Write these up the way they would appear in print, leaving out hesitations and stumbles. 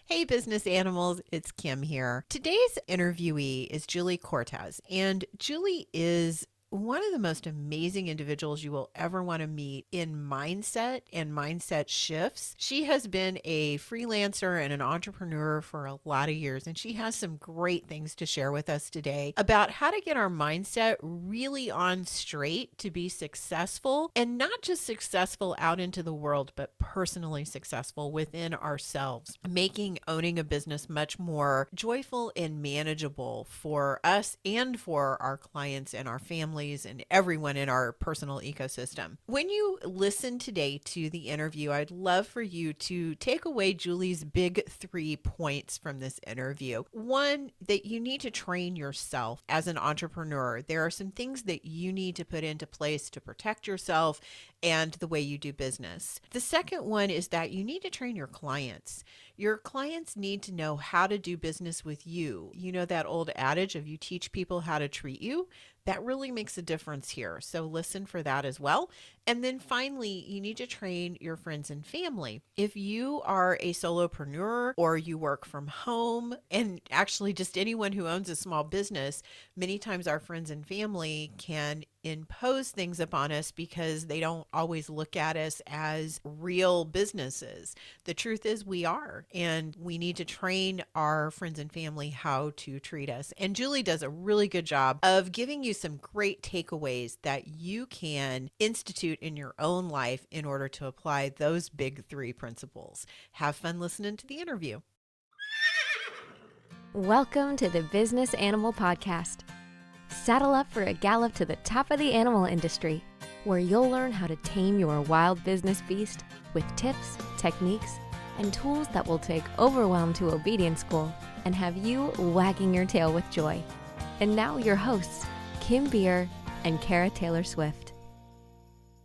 Hey, business animals, it's Kim here. Today's interviewee is Julie Cortes, and Julie is one of the most amazing individuals you will ever want to meet in mindset and mindset shifts. She has been a freelancer and an entrepreneur for a lot of years, and she has some great things to share with us today about how to get our mindset really on straight to be successful, and not just successful out into the world, but personally successful within ourselves, making owning a business much more joyful and manageable for us and for our clients and our families and everyone in our personal ecosystem. When you listen today to the interview, I'd love for you to take away Julie's big 3 points from this interview. One, that you need to train yourself as an entrepreneur. There are some things that you need to put into place to protect yourself and the way you do business. The second one is that you need to train your clients. Your clients need to know how to do business with you. You know that old adage of you teach people how to treat you? That really makes a difference here. So listen for that as well. And then finally, you need to train your friends and family. If you are a solopreneur or you work from home, and actually just anyone who owns a small business, many times our friends and family can impose things upon us because they don't always look at us as real businesses. The truth is we are, and we need to train our friends and family how to treat us. And Julie does a really good job of giving you some great takeaways that you can institute in your own life in order to apply those big 3 principles. Have fun listening to the interview. Welcome to the Business Animal Podcast. Saddle up for a gallop to the top of the animal industry, where you'll learn how to tame your wild business beast with tips, techniques, and tools that will take overwhelm to obedience school and have you wagging your tail with joy. And now your hosts, Kim Beer and Cara Taylor Swift.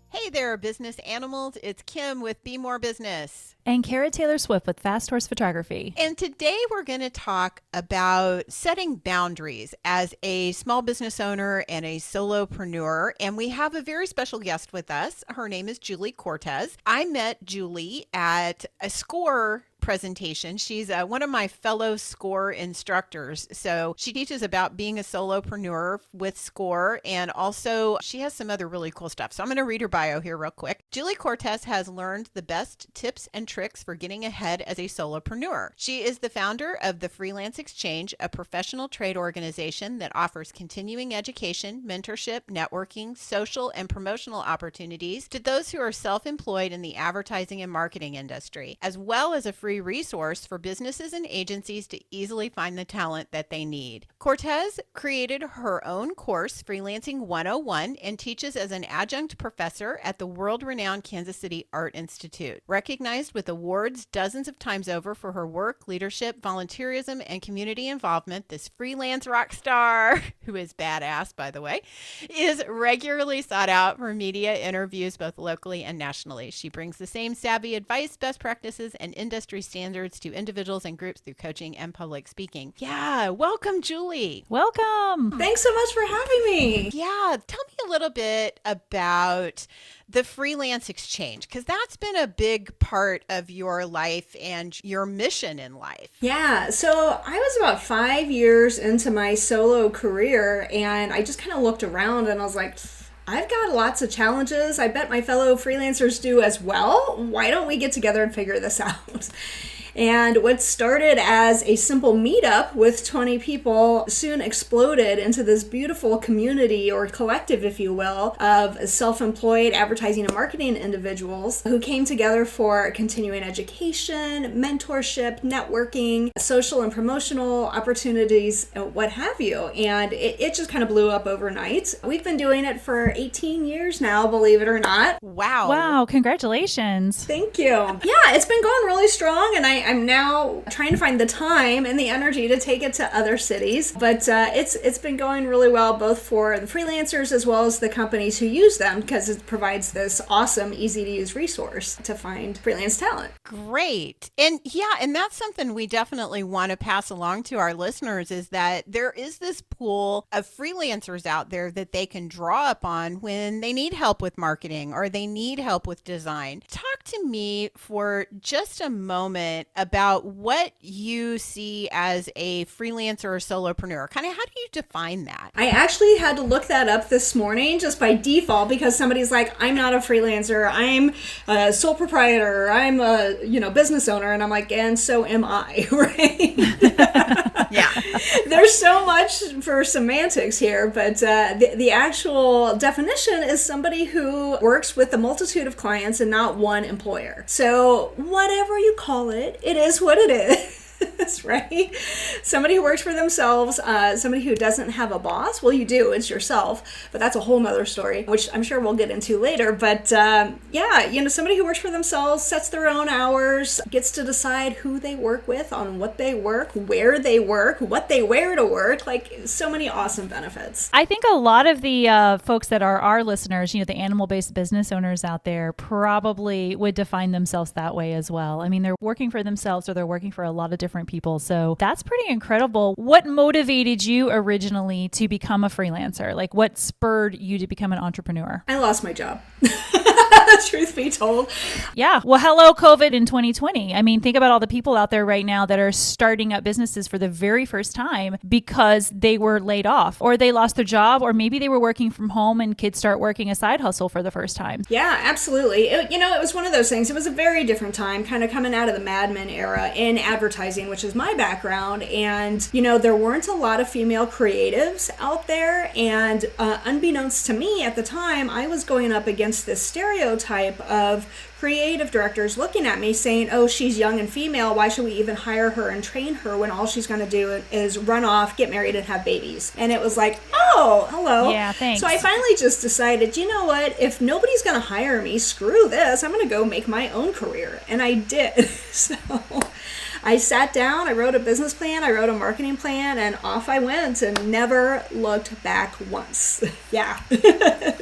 Hey there, business animals. It's Kim with Be More Business. And Cara Taylor Swift with Fast Horse Photography. And today we're going to talk about setting boundaries as a small business owner and a solopreneur. And we have a very special guest with us. Her name is Julie Cortes. I met Julie at a SCORE presentation. She's one of my fellow SCORE instructors. So she teaches about being a solopreneur with SCORE, and also she has some other really cool stuff. So I'm going to read her bio here real quick. Julie Cortes has learned the best tips and tricks for getting ahead as a solopreneur. She is the founder of the Freelance Exchange, a professional trade organization that offers continuing education, mentorship, networking, social, and promotional opportunities to those who are self-employed in the advertising and marketing industry, as well as a free resource for businesses and agencies to easily find the talent that they need. Cortes created her own course, Freelancing 101, and teaches as an adjunct professor at the world-renowned Kansas City Art Institute. Recognized with awards dozens of times over for her work, leadership, volunteerism, and community involvement, this freelance rock star, who is badass, by the way, is regularly sought out for media interviews both locally and nationally. She brings the same savvy advice, best practices, and industry standards to individuals and groups through coaching and public speaking. Yeah, welcome, Julie. Welcome. Thanks so much for having me. Yeah, tell me a little bit about the Freelance Exchange, because that's been a big part of your life and your mission in life. Yeah, so I was about 5 years into my solo career, and I just kind of looked around and I was like, I've got lots of challenges. I bet my fellow freelancers do as well. Why don't we get together and figure this out? And what started as a simple meetup with 20 people soon exploded into this beautiful community, or collective, if you will, of self-employed advertising and marketing individuals who came together for continuing education, mentorship, networking, social and promotional opportunities, what have you. And it just kind of blew up overnight. We've been doing it for 18 years now, believe it or not. Wow. Wow, congratulations. Thank you. Yeah, it's been going really strong, and I'm now trying to find the time and the energy to take it to other cities. But it's been going really well, both for the freelancers as well as the companies who use them, because it provides this awesome, easy-to-use resource to find freelance talent. Great. And yeah, and that's something we definitely want to pass along to our listeners, is that there is this pool of freelancers out there that they can draw upon when they need help with marketing or they need help with design. Talk to me for just a moment about what you see as a freelancer or solopreneur. Kind of how do you define that? I actually had to look that up this morning just by default because somebody's like, I'm not a freelancer, I'm a sole proprietor, I'm a business owner, and I'm like, and so am I, right? Yeah. There's so much for semantics here, but the actual definition is somebody who works with a multitude of clients and not one employer. So whatever you call it, it is what it is. Right? Somebody who works for themselves, somebody who doesn't have a boss. Well, you do, it's yourself, but that's a whole nother story, which I'm sure we'll get into later. But somebody who works for themselves, sets their own hours, gets to decide who they work with, on what they work, where they work, what they wear to work, like so many awesome benefits. I think a lot of the folks that are our listeners, the animal-based business owners out there probably would define themselves that way as well. I mean, they're working for themselves or they're working for a lot of different people. So that's pretty incredible. What motivated you originally to become a freelancer? Like what spurred you to become an entrepreneur? I lost my job. Truth be told. Yeah. Well, hello, COVID in 2020. I mean, think about all the people out there right now that are starting up businesses for the very first time because they were laid off or they lost their job, or maybe they were working from home and kids start working a side hustle for the first time. Yeah, absolutely. It was one of those things. It was a very different time, kind of coming out of the Mad Men era in advertising, which is my background. And, there weren't a lot of female creatives out there. And unbeknownst to me at the time, I was going up against this stereotype of creative directors looking at me saying, oh, she's young and female, why should we even hire her and train her when all she's going to do is run off, get married, and have babies? And it was like, oh, hello. Yeah, thanks. So I finally just decided, you know what, if nobody's going to hire me, screw this, I'm going to go make my own career. And I did. So I sat down, I wrote a business plan, I wrote a marketing plan, and off I went and never looked back once. Yeah.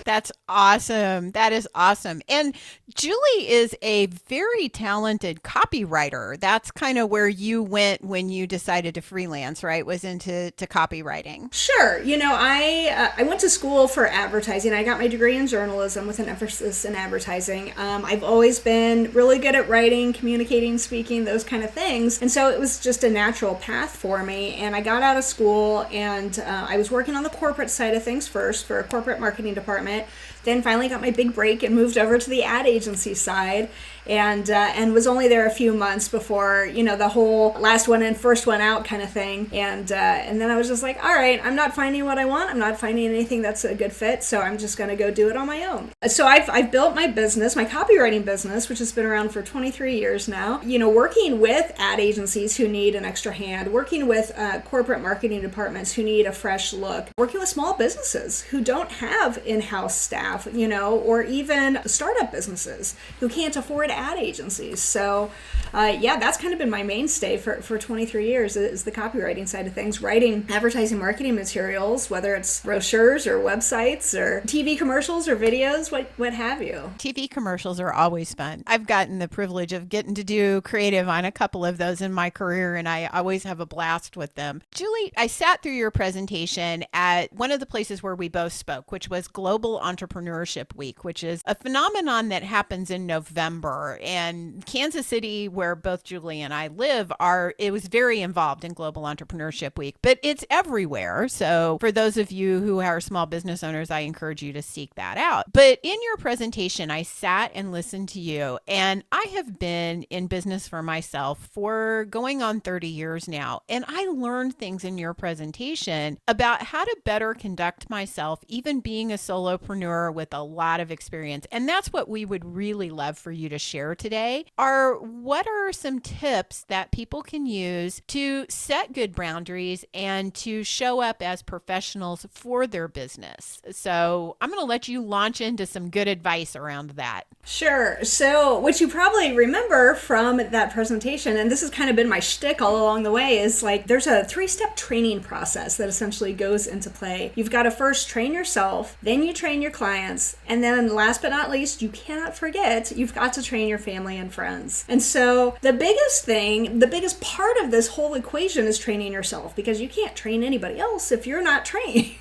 That's awesome. That is awesome. And Julie is a very talented copywriter. That's kind of where you went when you decided to freelance, right? Was into copywriting. Sure. I went to school for advertising. I got my degree in journalism with an emphasis in advertising. I've always been really good at writing, communicating, speaking, those kind of things. And so it was just a natural path for me. And I got out of school and I was working on the corporate side of things first for a corporate marketing department. Then finally got my big break and moved over to the ad agency side, and was only there a few months before, the whole last one in, first one out kind of thing. And then I was just like, all right, I'm not finding what I want. I'm not finding anything that's a good fit. So I'm just going to go do it on my own. So I've built my business, my copywriting business, which has been around for 23 years now, working with ad agencies who need an extra hand, working with corporate marketing departments who need a fresh look, working with small businesses who don't have in-house staff, or even startup businesses who can't afford ad agencies. So that's kind of been my mainstay for 23 years is the copywriting side of things, writing advertising marketing materials, whether it's brochures or websites or TV commercials or videos, what have you. TV commercials are always fun. I've gotten the privilege of getting to do creative on a couple of those in my career, and I always have a blast with them. Julie, I sat through your presentation at one of the places where we both spoke, which was Global Entrepreneurship Week, which is a phenomenon that happens in November. And Kansas City, where both Julie and I live, it was very involved in Global Entrepreneurship Week, but it's everywhere. So for those of you who are small business owners, I encourage you to seek that out. But in your presentation, I sat and listened to you, and I have been in business for myself for going on 30 years now. And I learned things in your presentation about how to better conduct myself, even being a solopreneur with a lot of experience. And that's what we would really love for you to share today. What are some tips that people can use to set good boundaries and to show up as professionals for their business? So I'm going to let you launch into some good advice around that. Sure. So what you probably remember from that presentation, and this has kind of been my shtick all along the way, is like there's a 3-step training process that essentially goes into play. You've got to first train yourself, then you train your clients, and then last but not least, you cannot forget, you've got to train your family and friends. And so the biggest part of this whole equation is training yourself, because you can't train anybody else if you're not trained.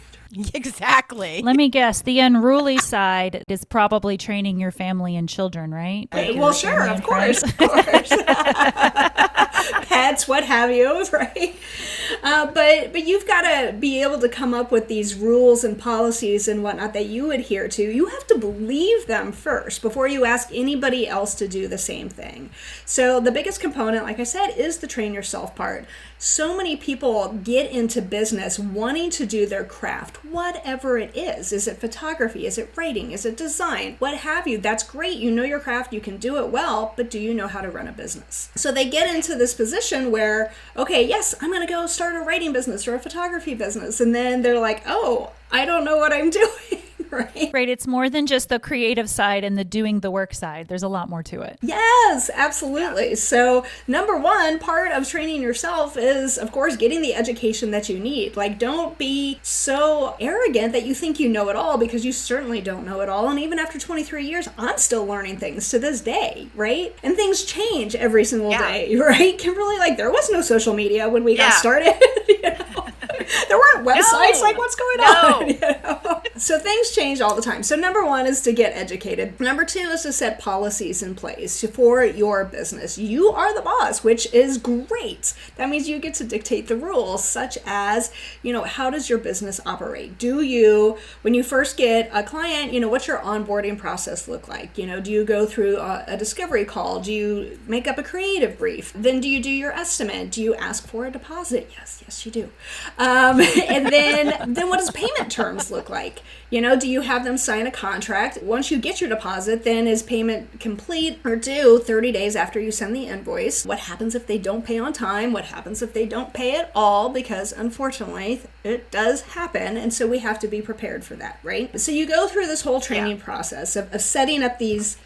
Exactly. Let me guess. The unruly side is probably training your family and children, right? Like Well, your sure, family of and course, friends. of course. Pets, what have you, right? But you've got to be able to come up with these rules and policies and whatnot that you adhere to. You have to believe them first before you ask anybody else to do the same thing. So the biggest component, like I said, is the train yourself part. So many people get into business wanting to do their craft, whatever it is. Is it photography? Is it writing? Is it design? What have you? That's great. You know your craft. You can do it well, but do you know how to run a business? So they get into this position where, okay, yes, I'm going to go start a writing business or a photography business. And then they're like, oh, I don't know what I'm doing. Right? Right. It's more than just the creative side and the doing the work side. There's a lot more to it. Yes, absolutely. So number one part of training yourself is, of course, getting the education that you need. Like, don't be so arrogant that you think you know it all, because you certainly don't know it all. And even after 23 years, I'm still learning things to this day, right? And things change every single day, right? Kimberly, like, there was no social media when we got started. You know? There weren't websites. Like, what's going on? You know? So things change all the time. So number one is to get educated. Number two is to set policies in place for your business. You are the boss, which is great. That means you get to dictate the rules, such as, you know, how does your business operate? Do you, when you first get a client, you know, what's your onboarding process look like? You know, do you go through a discovery call? Do you make up a creative brief? Then do you do your estimate? Do you ask for a deposit? Yes, you do. And then what does payment terms look like? You know, do you have them sign a contract? Once you get your deposit, then is payment complete or due 30 days after you send the invoice? What happens if they don't pay on time? What happens if they don't pay at all? Because unfortunately, it does happen. And so we have to be prepared for that, right? So you go through this whole training process of setting up these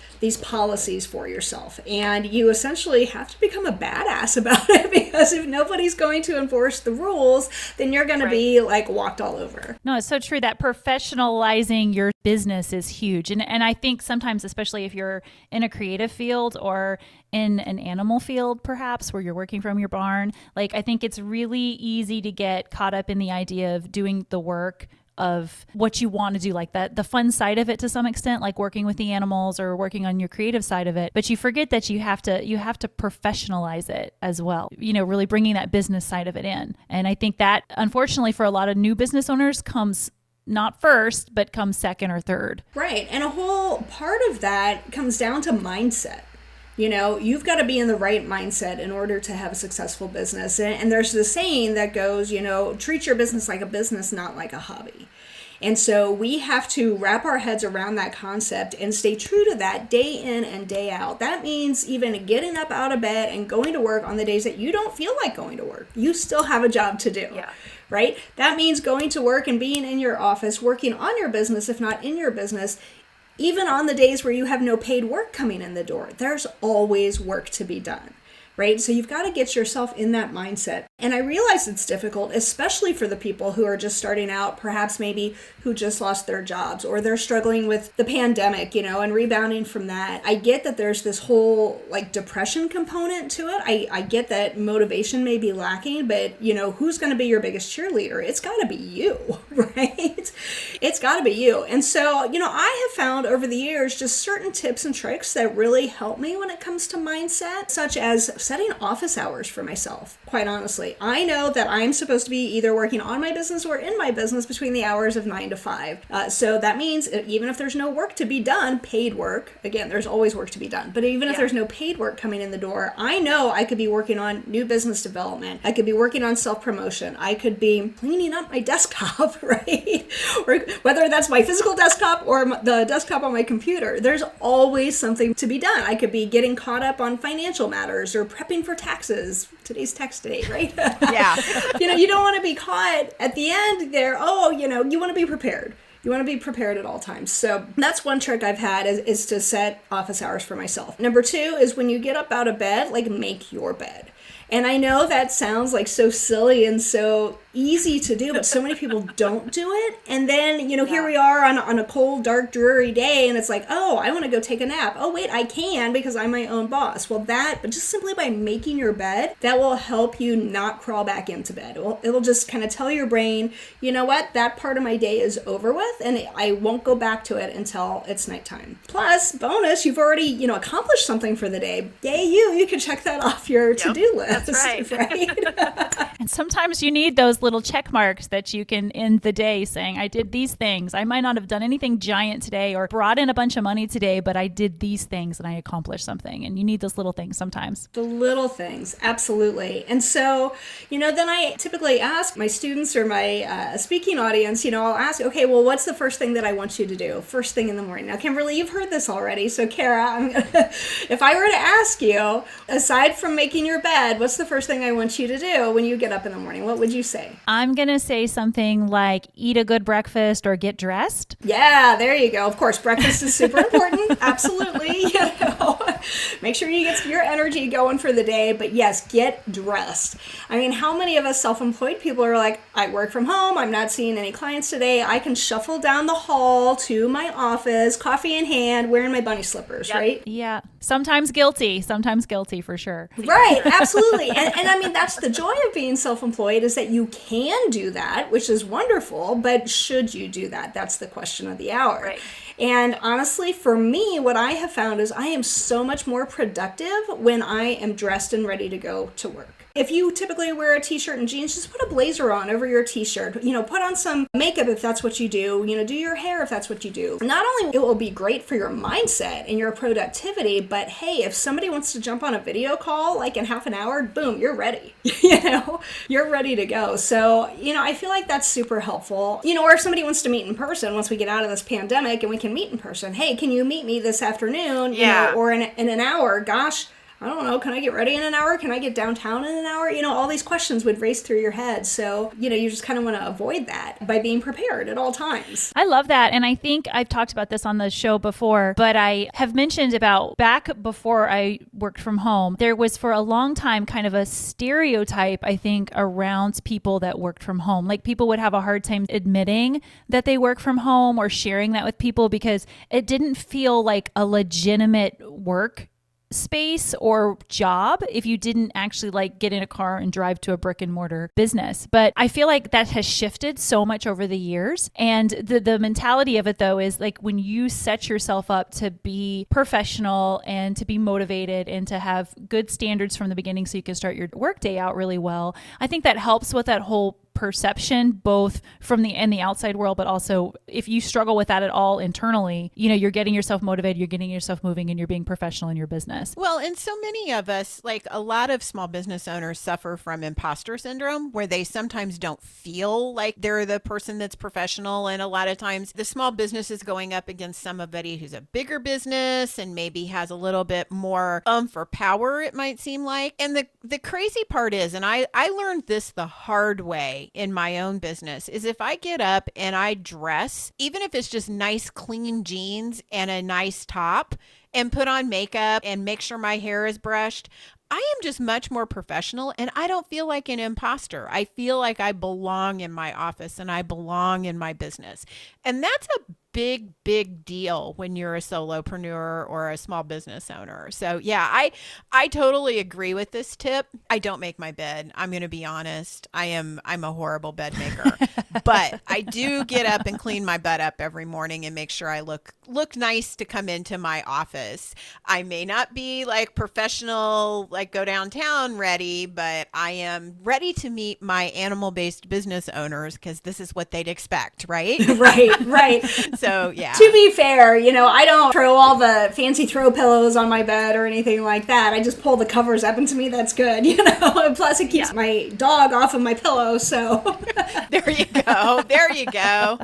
policies for yourself. And you essentially have to become a badass about it, because if nobody's going to enforce the rules, then you're going to be like walked all over. No, it's so true that professionalizing your business is huge. And I think sometimes, especially if you're in a creative field or in an animal field, perhaps, where you're working from your barn, like, I think it's really easy to get caught up in the idea of doing the work of what you want to do, like that, the fun side of it to some extent, like working with the animals or working on your creative side of it. But you forget that you have to professionalize it as well, you know, really bringing that business side of it in. And I think that, unfortunately, for a lot of new business owners, comes not first, but comes second or third. Right. And a whole part of that comes down to mindset. You know, you've got to be in the right mindset in order to have a successful business. And there's this saying that goes, you know, treat your business like a business, not like a hobby. And so we have to wrap our heads around that concept and stay true to that day in and day out. That means even getting up out of bed and going to work on the days that you don't feel like going to work. You still have a job to do. Right? That means going to work and being in your office, working on your business, if not in your business. Even on the days where you have no paid work coming in the door, there's always work to be done, right? So you've got to get yourself in that mindset. And I realize it's difficult, especially for the people who are just starting out, perhaps maybe who just lost their jobs, or they're struggling with the pandemic, you know, and rebounding from that. I get that there's this whole like depression component to it. I get that motivation may be lacking, but you know, who's going to be your biggest cheerleader? It's got to be you, right? It's got to be you. And so, you know, I have found over the years just certain tips and tricks that really help me when it comes to mindset, such as setting office hours for myself. Quite honestly, I know that I'm supposed to be either working on my business or in my business between the hours of 9 to 5. So that means even if there's no work to be done, paid work, again, there's always work to be done, but even if there's no paid work coming in the door, I know I could be working on new business development. I could be working on self-promotion. I could be cleaning up my desktop, right? Or whether that's my physical desktop or the desktop on my computer, there's always something to be done. I could be getting caught up on financial matters or prepping for taxes. Today's tax day, right? Yeah. You know, you don't want to be caught at the end there. Oh, you know, you want to be prepared. You want to be prepared at all times. So that's one trick I've had is to set office hours for myself. Number two is when you get up out of bed, like make your bed. And I know that sounds like so silly and so easy to do, but so many people don't do it. And then, here we are on a cold, dark, dreary day, and it's like, oh, I want to go take a nap. Oh, wait, I can because I'm my own boss. Well, but just simply by making your bed, that will help you not crawl back into bed. It'll just kind of tell your brain, you know what, that part of my day is over with, and I won't go back to it until it's nighttime. Plus, bonus, you've already, accomplished something for the day. Yay, you can check that off your to-do list. That's right. And sometimes you need those little check marks that you can end the day saying, I did these things. I might not have done anything giant today or brought in a bunch of money today, but I did these things and I accomplished something. And you need those little things sometimes. The little things, absolutely. And so, then I typically ask my students or my speaking audience, I'll ask, okay, well, what's the first thing that I want you to do first thing in the morning? Now, Kimberly, you've heard this already. So, Cara, if I were to ask you, aside from making your bed, what's the first thing I want you to do when you get up in the morning? What would you say? I'm going to say something like eat a good breakfast or get dressed. Yeah, there you go. Of course, breakfast is super important. Absolutely. Make sure you get your energy going for the day. But yes, get dressed. I mean, how many of us self-employed people are like, I work from home. I'm not seeing any clients today. I can shuffle down the hall to my office, coffee in hand, wearing my bunny slippers, right? Yeah. Sometimes guilty for sure. Right. Absolutely. And I mean, that's the joy of being self-employed, is that you can do that, which is wonderful. But should you do that? That's the question of the hour. Right. And honestly, for me, what I have found is I am so much more productive when I am dressed and ready to go to work. If you typically wear a t-shirt and jeans, just put a blazer on over your t-shirt. Put on some makeup if that's what you do. Do your hair if that's what you do. Not only it will be great for your mindset and your productivity, but hey, if somebody wants to jump on a video call like in half an hour, boom, you're ready. You're ready to go. So, I feel like that's super helpful. Or if somebody wants to meet in person once we get out of this pandemic and we can meet in person. Hey, can you meet me this afternoon? Or in an hour? Gosh, I don't know, can I get ready in an hour? Can I get downtown in an hour? All these questions would race through your head. So, you just kind of want to avoid that by being prepared at all times. I love that. And I think I've talked about this on the show before, but I have mentioned about back before I worked from home, there was for a long time kind of a stereotype, I think, around people that worked from home. Like people would have a hard time admitting that they work from home or sharing that with people because it didn't feel like a legitimate work space or job if you didn't actually get in a car and drive to a brick and mortar business. But I feel like that has shifted so much over the years. And the mentality of it though is when you set yourself up to be professional and to be motivated and to have good standards from the beginning so you can start your workday out really well, I think that helps with that whole perception, both from the outside world, but also if you struggle with that at all internally, you're getting yourself motivated, you're getting yourself moving, and you're being professional in your business. Well, and so many of us, a lot of small business owners suffer from imposter syndrome, where they sometimes don't feel like they're the person that's professional. And a lot of times the small business is going up against somebody who's a bigger business and maybe has a little bit more or power, it might seem like. And the crazy part is, and I learned this the hard way in my own business, is if I get up and I dress, even if it's just nice, clean jeans and a nice top, and put on makeup and make sure my hair is brushed, I am just much more professional and I don't feel like an imposter. I feel like I belong in my office and I belong in my business. And that's a big deal when you're a solopreneur or a small business owner. So yeah, I totally agree with this tip. I don't make my bed. I'm going to be honest. I'm a horrible bed maker, but I do get up and clean my butt up every morning and make sure I look nice to come into my office. I may not be professional, go downtown ready, but I am ready to meet my animal-based business owners because this is what they'd expect, right? Right. So, yeah. To be fair, I don't throw all the fancy throw pillows on my bed or anything like that. I just pull the covers up, and to me, that's good, And plus, it keeps my dog off of my pillow, so. There you go.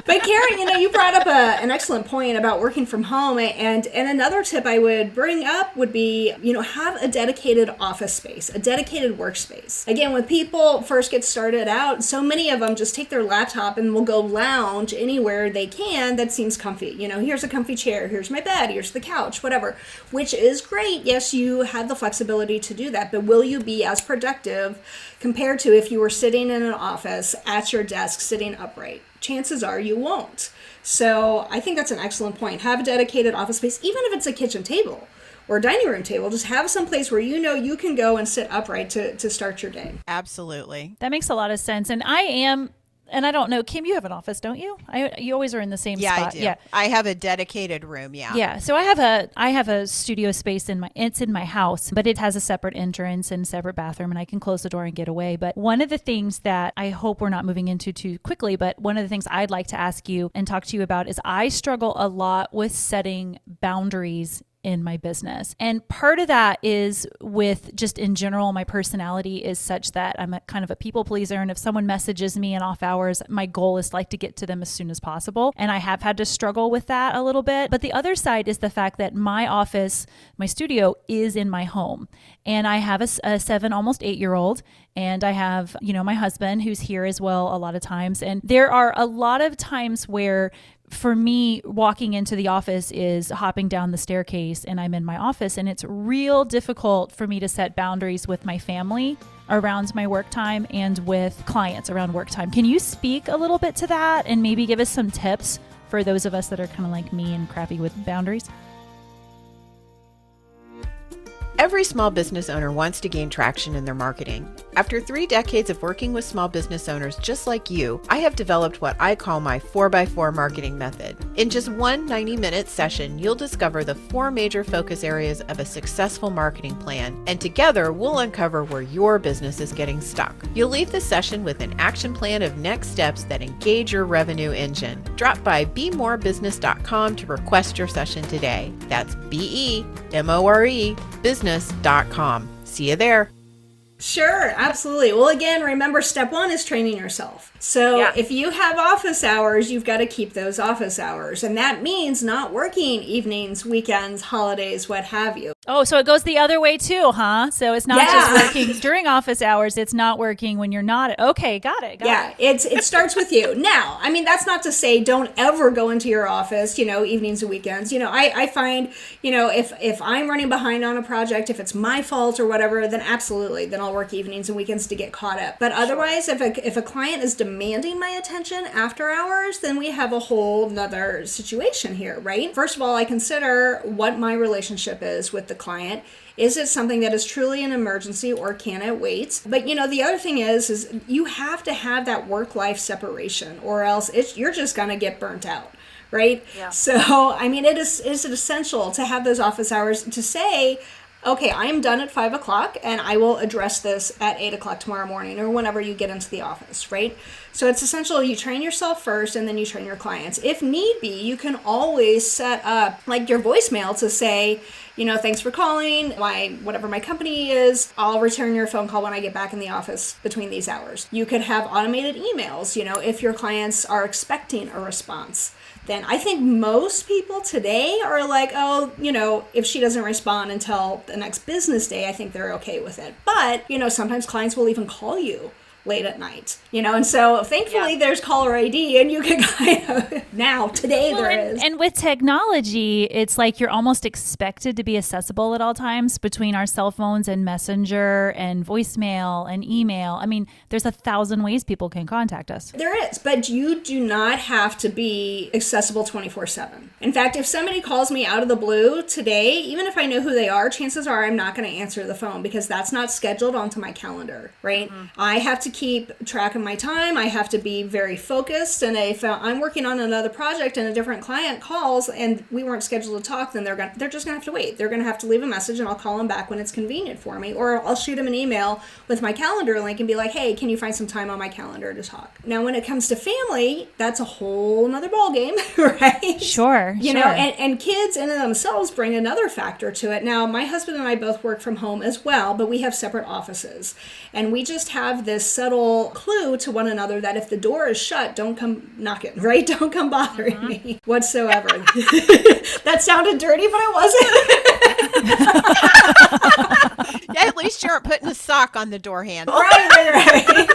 But Karen, you brought up an excellent point about working from home, and another tip I would bring up would be, have a dedicated office space, a dedicated workspace. Again, when people first get started out, so many of them just take their laptop and will go lounge anywhere they can. plan that seems comfy. Here's a comfy chair, here's my bed, here's the couch, whatever, which is great. Yes, you have the flexibility to do that, but will you be as productive compared to if you were sitting in an office at your desk, sitting upright? Chances are you won't. So I think that's an excellent point. Have a dedicated office space, even if it's a kitchen table or a dining room table. Just have some place where you can go and sit upright to start your day. Absolutely. That makes a lot of sense. And I don't know, Kim, you have an office, don't you? You always are in the same spot. I do. Yeah, I have a dedicated room. Yeah. Yeah. So I have a studio space it's in my house, but it has a separate entrance and separate bathroom, and I can close the door and get away. But one of the things that I hope we're not moving into too quickly, but one of the things I'd like to ask you and talk to you about is I struggle a lot with setting boundaries in my business. And part of that is with just in general, my personality is such that I'm kind of a people pleaser. And if someone messages me in off hours, my goal is like to get to them as soon as possible. And I have had to struggle with that a little bit. But the other side is the fact that my office, my studio is in my home. And I have a 7, almost 8-year-old. And I have, my husband who's here as well a lot of times. And there are a lot of times where for me, walking into the office is hopping down the staircase and I'm in my office, and it's real difficult for me to set boundaries with my family around my work time and with clients around work time. Can you speak a little bit to that and maybe give us some tips for those of us that are kind of like me and crappy with boundaries? Every small business owner wants to gain traction in their marketing. After 3 decades of working with small business owners just like you, I have developed what I call my 4x4 marketing method. In just one 90-minute session, you'll discover the 4 major focus areas of a successful marketing plan, and together we'll uncover where your business is getting stuck. You'll leave the session with an action plan of next steps that engage your revenue engine. Drop by bemorebusiness.com to request your session today. That's BEMORE business.com. See you there. Sure, absolutely. Well, again, remember, step 1 is training yourself. So if you have office hours, you've got to keep those office hours. And that means not working evenings, weekends, holidays, what have you. Oh, so it goes the other way too, huh? So it's not just working during office hours. It's not working when you're not. Okay, got it. It starts with you. Now, I mean, that's not to say don't ever go into your office, evenings and weekends. I find, if I'm running behind on a project, if it's my fault or whatever, then absolutely, then I'll work evenings and weekends to get caught up. But otherwise, if a client is demanding my attention after hours, then we have a whole nother situation here, right? First of all, I consider what my relationship is with the client. Is it something that is truly an emergency or can it wait? But the other thing is you have to have that work-life separation or else you're just going to get burnt out. Right? Yeah. So, I mean, is it essential to have those office hours to say, okay, I am done at 5 o'clock and I will address this at 8 o'clock tomorrow morning or whenever you get into the office, right? So it's essential you train yourself first and then you train your clients. If need be, you can always set up like your voicemail to say, thanks for calling, whatever my company is, I'll return your phone call when I get back in the office between these hours. You could have automated emails, if your clients are expecting a response. Then I think most people today are like, if she doesn't respond until the next business day, I think they're okay with it. But, sometimes clients will even call you late at night, and so thankfully there's caller ID and you can there is. And with technology, it's like you're almost expected to be accessible at all times between our cell phones and Messenger and voicemail and email. I mean, there's 1,000 ways people can contact us. There is, but you do not have to be accessible 24/7. In fact, if somebody calls me out of the blue today, even if I know who they are, chances are I'm not going to answer the phone because that's not scheduled onto my calendar, right? Mm-hmm. I have to keep track of my time. I have to be very focused. And if I'm working on another project and a different client calls and we weren't scheduled to talk, then they're just going to have to wait. They're going to have to leave a message and I'll call them back when it's convenient for me. Or I'll shoot them an email with my calendar link and be like, hey, can you find some time on my calendar to talk? Now, when it comes to family, that's a whole nother ballgame, right? Sure. And kids in and themselves bring another factor to it. Now, my husband and I both work from home as well, but we have separate offices. And we just have this subtle clue to one another that if the door is shut, don't come knocking, right? Don't come bothering me whatsoever. That sounded dirty, but it wasn't. Yeah, at least you aren't putting a sock on the door handle. Right.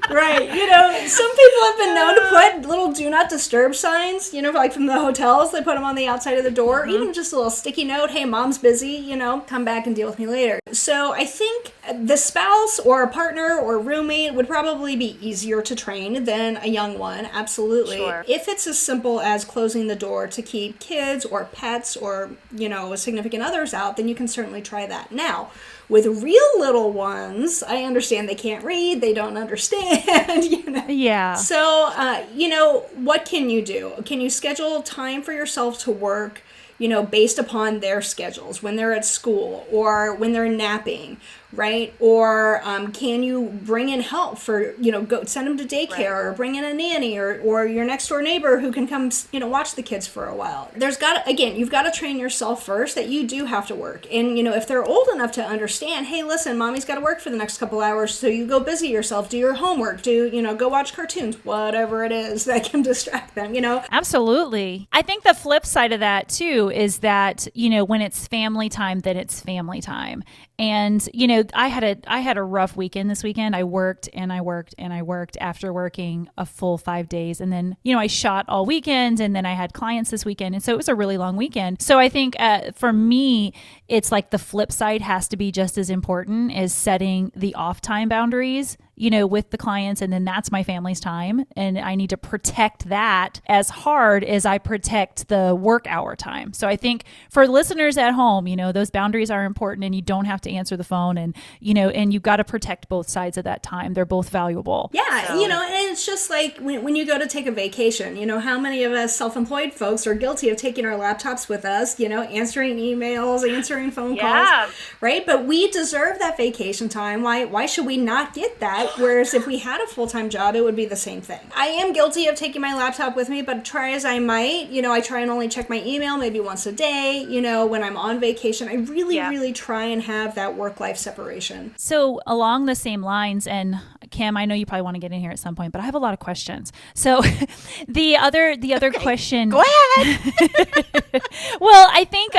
Right. Some people have been known to put little do not disturb signs, like from the hotels. They put them on the outside of the door. Even just a little sticky note, hey, mom's busy, come back and deal with me later. So I think the spouse or a partner or roommate would probably be easier to train than a young one. Absolutely. Sure. If it's as simple as closing the door to keep kids or pets or, significant others out, then you can certainly try that. Now, with real little ones, I understand they can't read, they don't understand, Yeah. So, what can you do? Can you schedule time for yourself to work, based upon their schedules, when they're at school or when they're napping, right? Or can you bring in help for, go send them to daycare, or bring in a nanny or your next door neighbor who can come, watch the kids for a while. You've got to train yourself first that you do have to work. And, if they're old enough to understand, hey, listen, mommy's got to work for the next couple hours, so you go busy yourself, do your homework, go watch cartoons, whatever it is that can distract them, Absolutely. I think the flip side of that too is that, when it's family time, then it's family time. And, I had a rough weekend this weekend. I worked and I worked and I worked after working a full 5 days. And then, I shot all weekend, and then I had clients this weekend. And so it was a really long weekend. So I think for me, it's like the flip side has to be just as important as setting the off time boundaries, with the clients. And then that's my family's time. And I need to protect that as hard as I protect the work hour time. So I think for listeners at home, those boundaries are important, and you don't have to answer the phone, and, and you got to protect both sides of that time. They're both valuable. Yeah. And it's just like when you go to take a vacation, how many of us self-employed folks are guilty of taking our laptops with us, answering emails, answering phone calls, right? But we deserve that vacation time. Why should we not get that? Whereas if we had a full-time job, it would be the same thing. I am guilty of taking my laptop with me, but try as I might, I try and only check my email maybe once a day, when I'm on vacation. I really try and have that work-life separation. So along the same lines, and Kim, I know you probably want to get in here at some point, but I have a lot of questions. So the other question. Go ahead. Well, I think,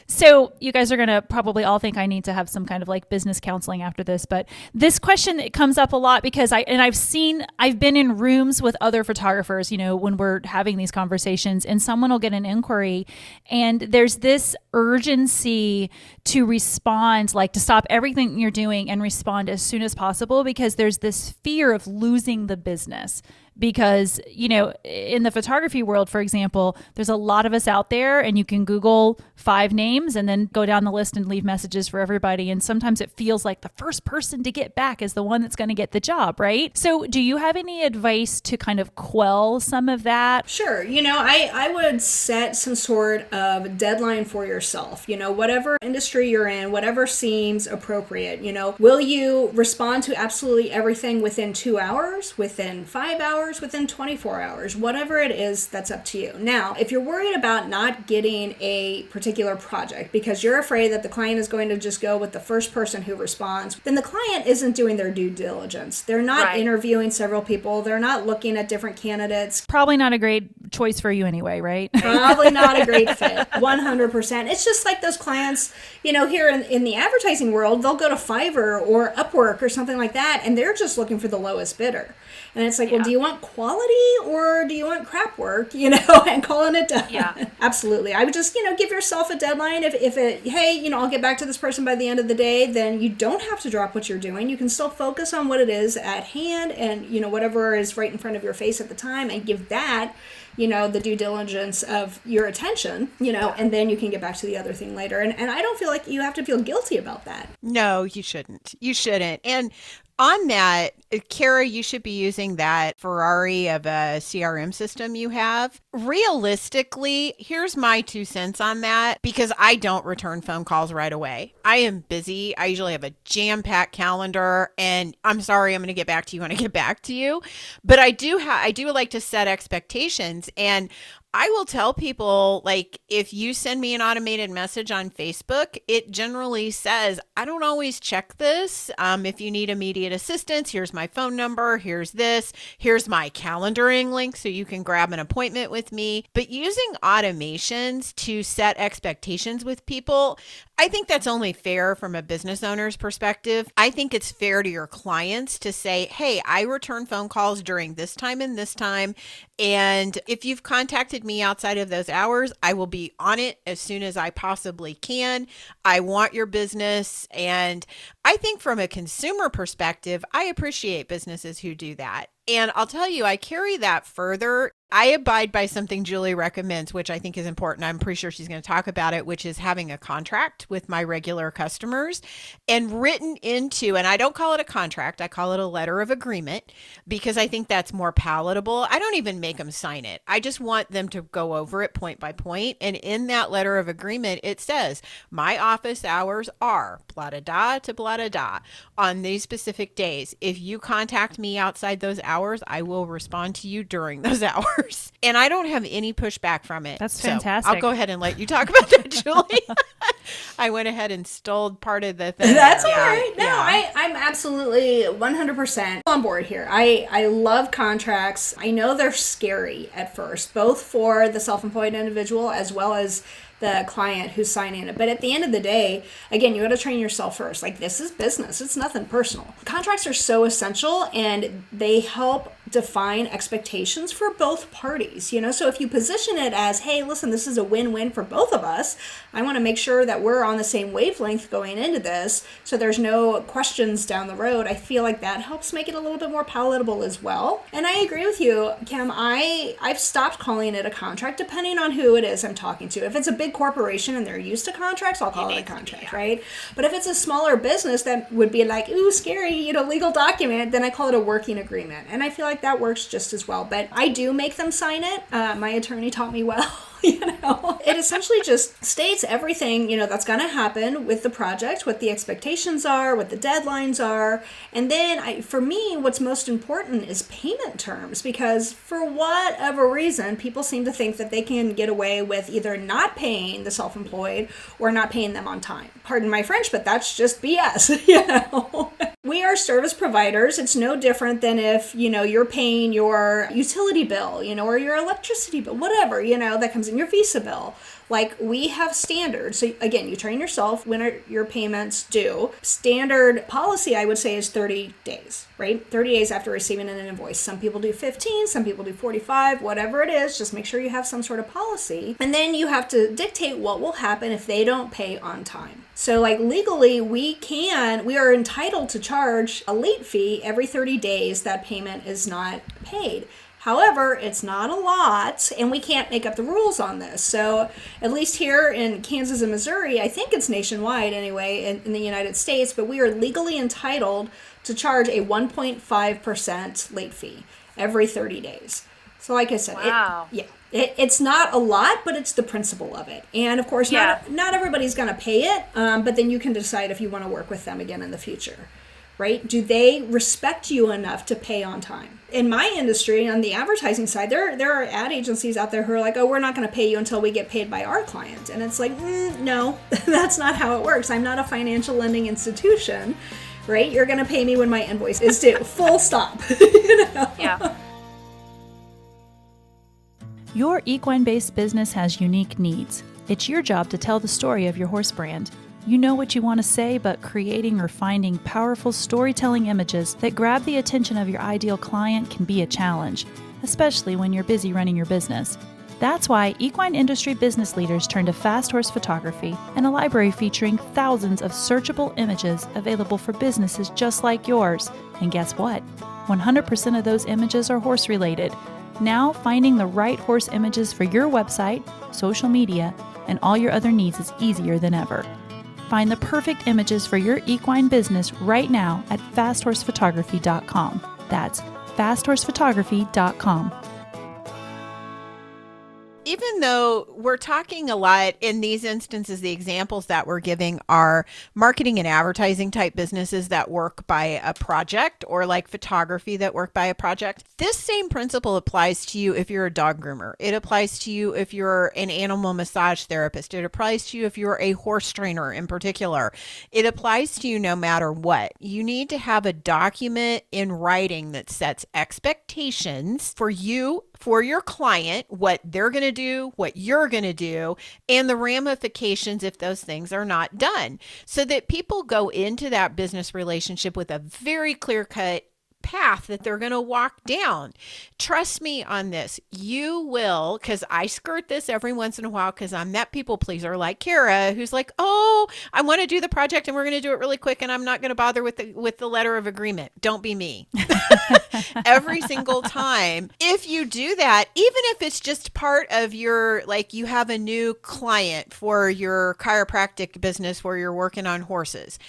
so you guys are going to probably all think I need to have some kind of like business counseling after this, but this question, it comes up a lot because I've been in rooms with other photographers, when we're having these conversations, and someone will get an inquiry and there's this urgency to respond, like to stop everything you're doing and respond as soon as possible, because there's this fear of losing the business. Because, in the photography world, for example, there's a lot of us out there, and you can Google 5 names and then go down the list and leave messages for everybody. And sometimes it feels like the first person to get back is the one that's going to get the job, right? So do you have any advice to kind of quell some of that? Sure. I would set some sort of deadline for yourself, whatever industry you're in, whatever seems appropriate, will you respond to absolutely everything within 2 hours, within 5 hours, within 24 hours, whatever it is, that's up to you. Now, if you're worried about not getting a particular project because you're afraid that the client is going to just go with the first person who responds, then the client isn't doing their due diligence. They're not interviewing several people. They're not looking at different candidates. Probably not a great choice for you anyway, right? Probably not a great fit. 100%. It's just like those clients, here in the advertising world, they'll go to Fiverr or Upwork or something like that, and they're just looking for the lowest bidder. And it's like, well, do you want quality or do you want crap work, and calling it done? Yeah. Absolutely. I would just, give yourself a deadline. Hey, I'll get back to this person by the end of the day, then you don't have to drop what you're doing. You can still focus on what it is at hand and, whatever is right in front of your face at the time, and give that, the due diligence of your attention, and then you can get back to the other thing later. And I don't feel like you have to feel guilty about that. No, you shouldn't. You shouldn't. And on that, Cara, you should be using that Ferrari of a CRM system you have. Realistically, here's my 2 cents on that, because I don't return phone calls right away. I am busy. I usually have a jam-packed calendar, and I'm sorry, I'm going to get back to you when I get back to you. But I do like to set expectations, and I will tell people, like, if you send me an automated message on Facebook, it generally says, I don't always check this. If you need immediate assistance, here's my phone number. Here's this. Here's my calendaring link so you can grab an appointment with me. But using automations to set expectations with people, I think that's only fair from a business owner's perspective. I think it's fair to your clients to say, hey, I return phone calls during this time and this time. And if you've contacted me outside of those hours, I will be on it as soon as I possibly can. I want your business. And I think from a consumer perspective, I appreciate businesses who do that. And I'll tell you, I carry that further. I abide by something Julie recommends, which I think is important. I'm pretty sure she's going to talk about it, which is having a contract with my regular customers and written into, and I don't call it a contract, I call it a letter of agreement because I think that's more palatable. I don't even make them sign it. I just want them to go over it point by point. And in that letter of agreement, it says, my office hours are blah, da, da to blah, da, da on these specific days. If you contact me outside those hours, I will respond to you during those hours. And I don't have any pushback from it. That's So fantastic. I'll go ahead and let you talk about that, Julie. I went ahead and stole part of the thing. That's all Yeah, right. No, yeah. I'm absolutely 100% on board here. I love contracts. I know they're scary at first, both for the self-employed individual as well as the client who's signing it. But at the end of the day, again, you got to train yourself first. Like, this is business. It's nothing personal. Contracts are so essential, and they help define expectations for both parties. So if you position it as, hey, listen, this is a win-win for both of us. I want to make sure that we're on the same wavelength going into this, so there's no questions down the road. I feel like that helps make it a little bit more palatable as well. And I agree with you, Kim. I've stopped calling it a contract depending on who it is I'm talking to. If it's a big corporation and they're used to contracts, I'll call it a contract, right? But if it's a smaller business that would be like, ooh, scary, legal document, then I call it a working agreement. And I feel like that works just as well. But I do make them sign it. My attorney taught me well. It essentially just states everything, that's going to happen with the project, what the expectations are, what the deadlines are. And then for me, what's most important is payment terms, because for whatever reason, people seem to think that they can get away with either not paying the self-employed or not paying them on time. Pardon my French, but that's just BS, We are service providers. It's no different than if, you're paying your utility bill, or your electricity bill, whatever, that comes in your Visa bill. Like, we have standards. So again, you train yourself when are your payments due. Standard policy, I would say, is 30 days, right? 30 days after receiving an invoice. Some people do 15, some people do 45, whatever it is. Just make sure you have some sort of policy. And then you have to dictate what will happen if they don't pay on time. So like legally, we are entitled to charge a late fee every 30 days that payment is not paid. However, it's not a lot, and we can't make up the rules on this. So at least here in Kansas and Missouri, I think it's nationwide anyway in the United States, but we are legally entitled to charge a 1.5% late fee every 30 days. So like I said, wow. It's not a lot, but it's the principle of it. And of course, not everybody's going to pay it, but then you can decide if you want to work with them again in the future. Right? Do they respect you enough to pay on time? In my industry, on the advertising side, there are ad agencies out there who are like, oh, we're not going to pay you until we get paid by our client. And it's like, no, that's not how it works. I'm not a financial lending institution, right? You're going to pay me when my invoice is due. Full stop. Yeah. Your equine-based business has unique needs. It's your job to tell the story of your horse brand. You know what you want to say, but creating or finding powerful storytelling images that grab the attention of your ideal client can be a challenge, especially when you're busy running your business. That's why equine industry business leaders turn to Fast Horse Photography and a library featuring thousands of searchable images available for businesses just like yours. And guess what? 100% of those images are horse-related. Now, finding the right horse images for your website, social media, and all your other needs is easier than ever. Find the perfect images for your equine business right now at fasthorsephotography.com. That's fasthorsephotography.com. Even though we're talking a lot in these instances, the examples that we're giving are marketing and advertising type businesses that work by a project, or like photography that work by a project. This same principle applies to you if you're a dog groomer. It applies to you if you're an animal massage therapist. It applies to you if you're a horse trainer in particular. It applies to you no matter what. You need to have a document in writing that sets expectations for you for your client, what they're going to do, what you're going to do, and the ramifications if those things are not done, so that people go into that business relationship with a very clear-cut path that they're going to walk down. Trust me on this. You will, because I skirt this every once in a while because I'm that people pleaser like Cara, who's like, oh, I want to do the project and we're going to do it really quick and I'm not going to bother with the letter of agreement. Don't be me. Every single time. If you do that, even if it's just part of your, like you have a new client for your chiropractic business where you're working on horses,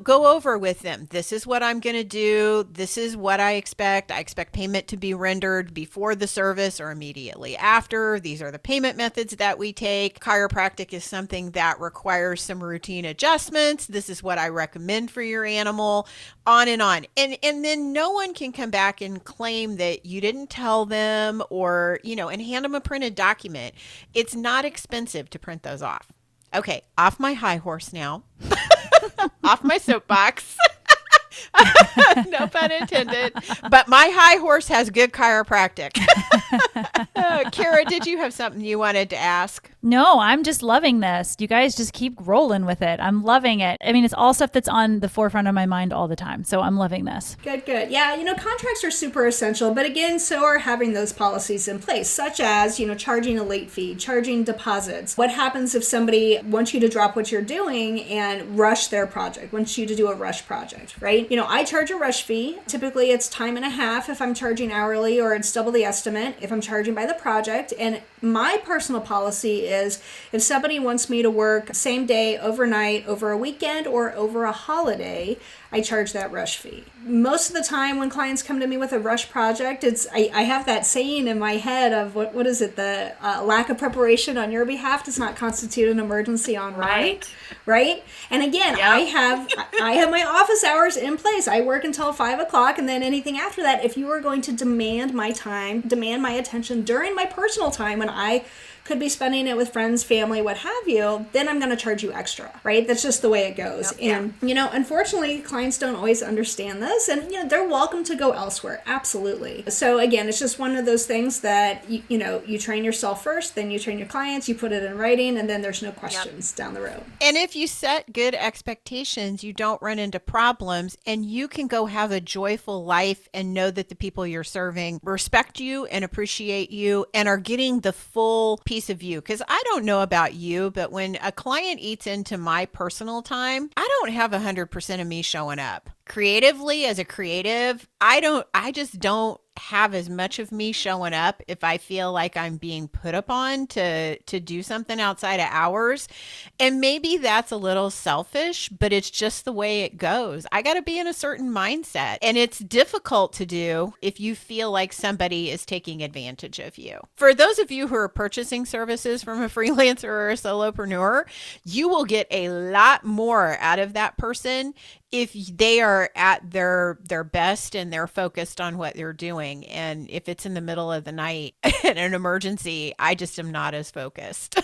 go over with them. This is what I'm going to do. This is what I expect. I expect payment to be rendered before the service or immediately after. These are the payment methods that we take. Chiropractic is something that requires some routine adjustments. This is what I recommend for your animal, on and on. And then no one can come back and claim that you didn't tell them or, and hand them a printed document. It's not expensive to print those off. Okay, off my high horse now. Off my soapbox. No pun intended. But my high horse has good chiropractic. Cara, did you have something you wanted to ask? No, I'm just loving this. You guys just keep rolling with it. I'm loving it. I mean, it's all stuff that's on the forefront of my mind all the time. So I'm loving this. Good. Yeah, contracts are super essential. But again, so are having those policies in place, such as, charging a late fee, charging deposits. What happens if somebody wants you to drop what you're doing and rush their project, wants you to do a rush project, right? I charge a rush fee. Typically, it's time and a half if I'm charging hourly, or it's double the estimate if I'm charging by the project. And my personal policy is if somebody wants me to work same day, overnight, over a weekend, or over a holiday, I charge that rush fee. Most of the time when clients come to me with a rush project, I have that saying in my head of what is it? The lack of preparation on your behalf does not constitute an emergency on mine. Right? And again, yep. I have my office hours in place. I work until 5 o'clock, and then anything after that, if you are going to demand my time, demand my attention during my personal time when I could be spending it with friends, family, what have you, then I'm going to charge you extra, right? That's just the way it goes. Yep. And, unfortunately, clients don't always understand this, and, they're welcome to go elsewhere. Absolutely. So again, it's just one of those things that, you train yourself first, then you train your clients, you put it in writing, and then there's no questions down the road. And if you set good expectations, you don't run into problems, and you can go have a joyful life and know that the people you're serving respect you and appreciate you and are getting the full piece of you. Because I don't know about you, but when a client eats into my personal time, I don't have 100% of me showing up. Creatively, as a creative, I just don't have as much of me showing up if I feel like I'm being put upon to do something outside of hours. And maybe that's a little selfish, but it's just the way it goes. I got to be in a certain mindset, and it's difficult to do if you feel like somebody is taking advantage of you. For those of you who are purchasing services from a freelancer or a solopreneur, you will get a lot more out of that person if they are at their best and they're focused on what they're doing. And if it's in the middle of the night in an emergency, I just am not as focused.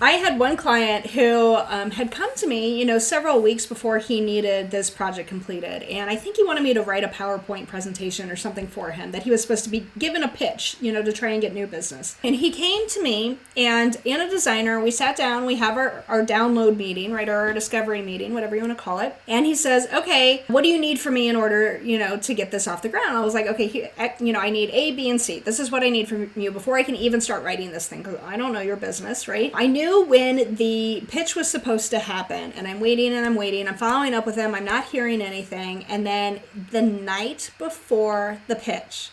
I had one client who had come to me, several weeks before he needed this project completed. And I think he wanted me to write a PowerPoint presentation or something for him, that he was supposed to be given a pitch, to try and get new business. And he came to me, and a designer, we sat down, we have our download meeting, right, or our discovery meeting, whatever you want to call it. And he says, okay, what do you need from me in order, to get this off the ground? I was like, okay, here, I need A, B, and C. This is what I need from you before I can even start writing this thing, because I don't know your business, right? I knew when the pitch was supposed to happen, and I'm waiting, I'm following up with him, I'm not hearing anything, and then the night before the pitch,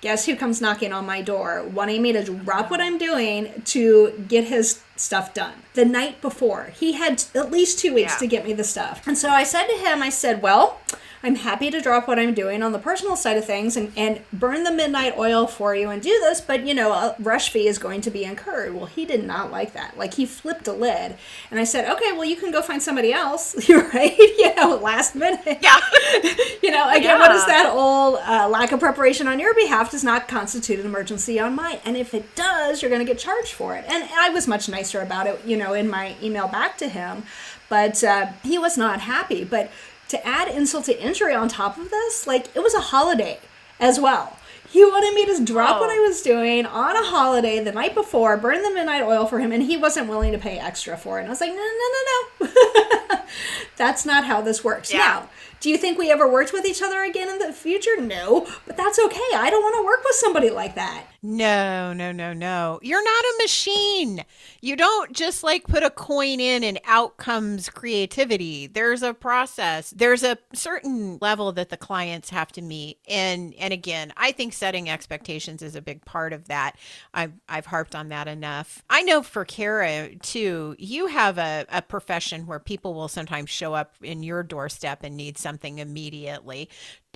guess who comes knocking on my door, wanting me to drop what I'm doing to get his stuff done. The night before. He had at least 2 weeks to get me the stuff. And so I said to him, well, I'm happy to drop what I'm doing on the personal side of things and burn the midnight oil for you and do this, but, a rush fee is going to be incurred. Well, he did not like that. Like, he flipped a lid. And I said, okay, well, you can go find somebody else, right? Last minute. Yeah. Again, what is that old lack of preparation on your behalf does not constitute an emergency on mine. And if it does, you're going to get charged for it. And I was much nicer about it, in my email back to him. But he was not happy. But to add insult to injury on top of this, it was a holiday as well. He wanted me to drop what I was doing on a holiday the night before, burn the midnight oil for him, and he wasn't willing to pay extra for it. And I was like, no. That's not how this works. Now, do you think we ever worked with each other again in the future? No, but that's okay. I don't want to work with somebody like that. No. You're not a machine. You don't just like put a coin in and out comes creativity. There's a process. There's a certain level that the clients have to meet. And again, I think setting expectations is a big part of that. I've harped on that enough. I know for Cara too, you have a profession where people will sometimes show up in your doorstep and need something immediately.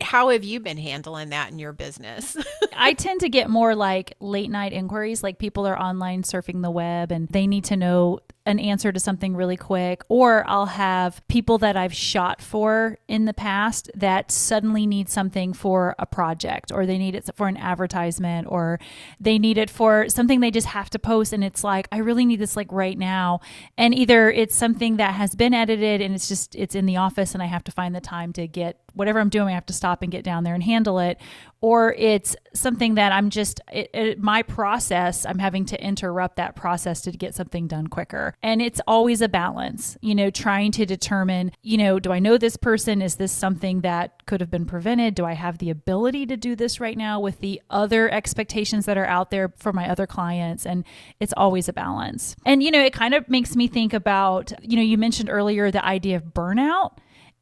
How have you been handling that in your business? I tend to get more like late night inquiries, like people are online surfing the web and they need to know an answer to something really quick. Or I'll have people that I've shot for in the past that suddenly need something for a project, or they need it for an advertisement, or they need it for something they just have to post. And it's like, I really need this like right now. And either it's something that has been edited and it's in the office and I have to find the time to get whatever I'm doing, I have to stop and get down there and handle it. Or it's something that I'm just, my process, I'm having to interrupt that process to get something done quicker. And it's always a balance, trying to determine, do I know this person? Is this something that could have been prevented? Do I have the ability to do this right now with the other expectations that are out there for my other clients? And it's always a balance. And, it kind of makes me think about, you mentioned earlier the idea of burnout.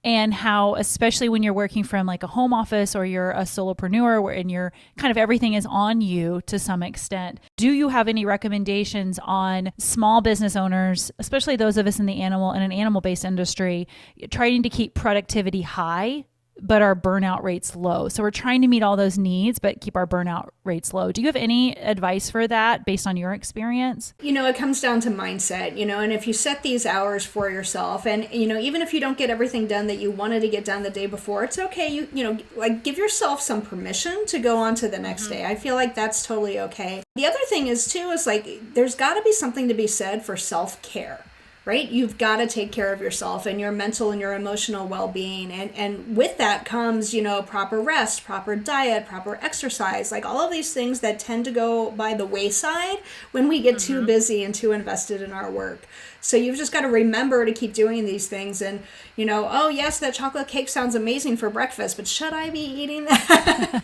And how, especially when you're working from like a home office or you're a solopreneur and you're kind of everything is on you to some extent. Do you have any recommendations on small business owners, especially those of us in an animal-based industry, trying to keep productivity high, but our burnout rates low? So we're trying to meet all those needs, but keep our burnout rates low. Do you have any advice for that based on your experience? It comes down to mindset, and if you set these hours for yourself and, even if you don't get everything done that you wanted to get done the day before, it's okay. Like give yourself some permission to go on to the next day. I feel like that's totally okay. The other thing is like, there's got to be something to be said for self-care. Right? You've got to take care of yourself and your mental and your emotional well-being. And with that comes, proper rest, proper diet, proper exercise, like all of these things that tend to go by the wayside when we get too busy and too invested in our work. So you've just got to remember to keep doing these things. And, oh, yes, that chocolate cake sounds amazing for breakfast, but should I be eating that?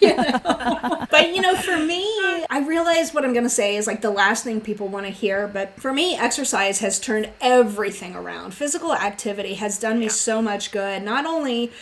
But, for me, I realize what I'm going to say is like the last thing people want to hear. But for me, exercise has turned everything around. Physical activity has done me so much good, not only,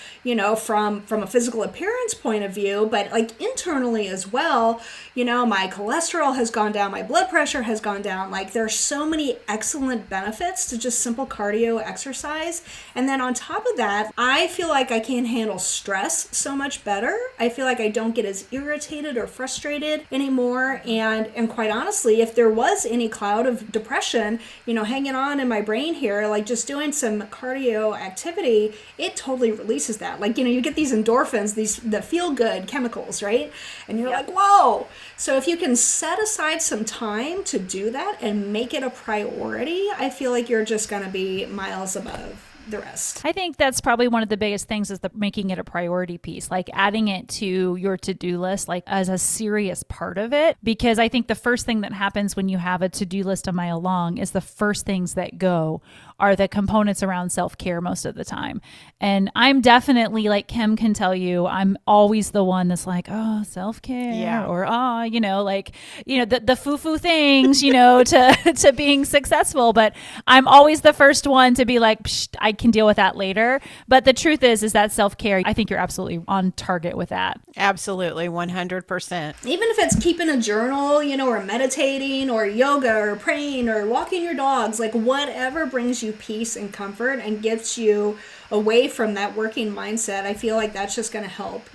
from a physical appearance point of view, but like internally as well. My cholesterol has gone down, my blood pressure has gone down. Like there's so many excellent benefits to just simple cardio exercise. And then on top of that, I feel like I can handle stress so much better. I feel like I don't get as irritated or frustrated anymore. And quite honestly, if there was any cloud of depression, hanging on in my brain here, like just doing some cardio activity, it totally releases that. Like, you get these endorphins, the feel good chemicals, right? And you're like, whoa. So if you can set aside some time to do that and make it a priority, I feel like you're just going to be miles above the rest. I think that's probably one of the biggest things is making it a priority piece, like adding it to your to-do list, like as a serious part of it. Because I think the first thing that happens when you have a to-do list a mile long is the first things that go are the components around self-care most of the time. And I'm definitely, like Kim can tell you, I'm always the one that's like, oh, self-care, or, the foo-foo things, to being successful. But I'm always the first one to be like, I can deal with that later. But the truth is that self-care, I think you're absolutely on target with that. Absolutely, 100%. Even if it's keeping a journal, or meditating or yoga or praying or walking your dogs, like whatever brings you peace and comfort and gets you away from that working mindset, I feel like that's just going to help,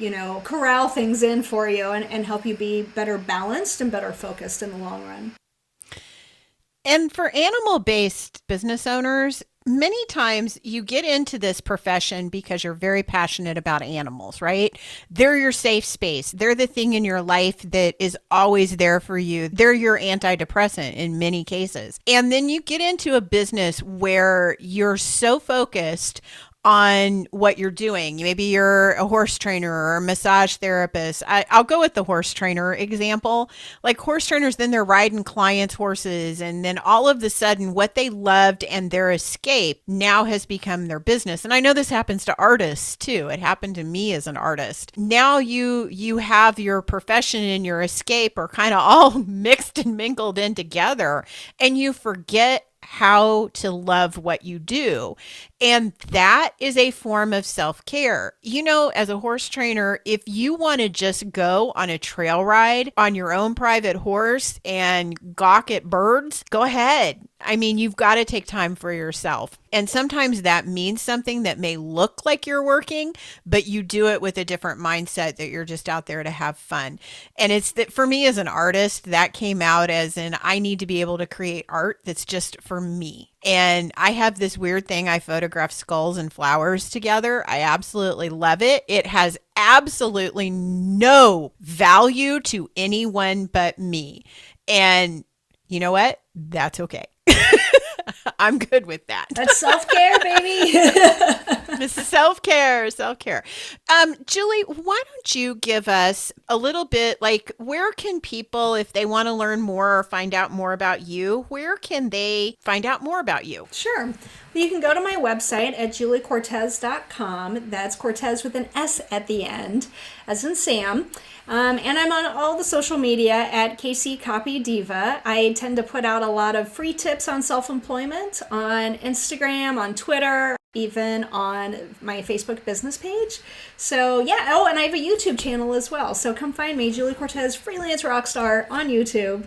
corral things in for you and help you be better balanced and better focused in the long run. And for animal-based business owners, many times you get into this profession because you're very passionate about animals, right? They're your safe space. They're the thing in your life that is always there for you. They're your antidepressant in many cases. And then you get into a business where you're so focused on what you're doing. Maybe you're a horse trainer or a massage therapist. I'll go with the horse trainer example. Like horse trainers, then they're riding clients' horses, and then all of a sudden what they loved and their escape now has become their business. And I know this happens to artists too. It happened to me as an artist. Now you have your profession and your escape are kind of all mixed and mingled in together, and you forget how to love what you do. And that is a form of self-care. You know, as a horse trainer, if you want to just go on a trail ride on your own private horse and gawk at birds, go ahead. I mean, you've got to take time for yourself. And sometimes that means something that may look like you're working, but you do it with a different mindset that you're just out there to have fun. And it's that for me as an artist, that came out as in I need to be able to create art that's just for me. And I have this weird thing. I photograph skulls and flowers together. I absolutely love it. It has absolutely no value to anyone but me. And you know what? That's okay. I'm good with that. That's self-care, baby. This is self-care. Julie, why don't you give us a little bit, like, where can people, if they want to learn more or find out more about you, where can they find out more about you? Sure. Well, you can go to my website at juliecortes.com. That's Cortez with an S at the end, as in Sam. And I'm on all the social media at KC Copy Diva. I tend to put out a lot of free tips on self-employment on Instagram, on Twitter, even on my Facebook business page. So yeah, oh, and I have a YouTube channel as well. So come find me, Julie Cortes, Freelance Rockstar on YouTube,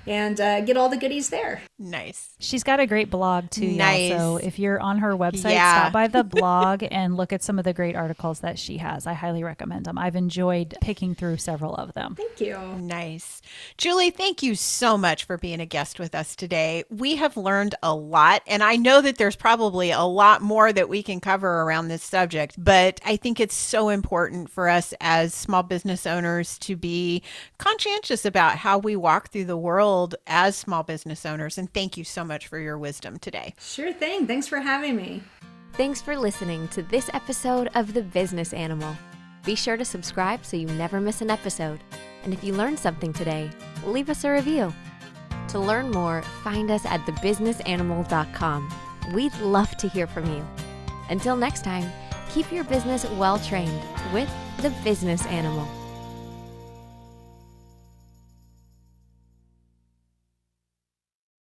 and get all the goodies there. Nice. She's got a great blog too. Nice. So if you're on her website, Yeah. stop by the blog and look at some of the great articles that she has. I highly recommend them. I've enjoyed picking through several of them. Thank you. Nice. Julie, thank you so much for being a guest with us today. We have learned a lot, and I know that there's probably a lot more that we can cover around this subject, but I think it's so important for us as small business owners to be conscientious about how we walk through the world as small business owners. And thank you so much for your wisdom today. Sure thing. Thanks for having me. Thanks for listening to this episode of The Business Animal. Be sure to subscribe so you never miss an episode. And if you learned something today, leave us a review. To learn more, find us at thebusinessanimal.com. We'd love to hear from you. Until next time, keep your business well trained with The Business Animal.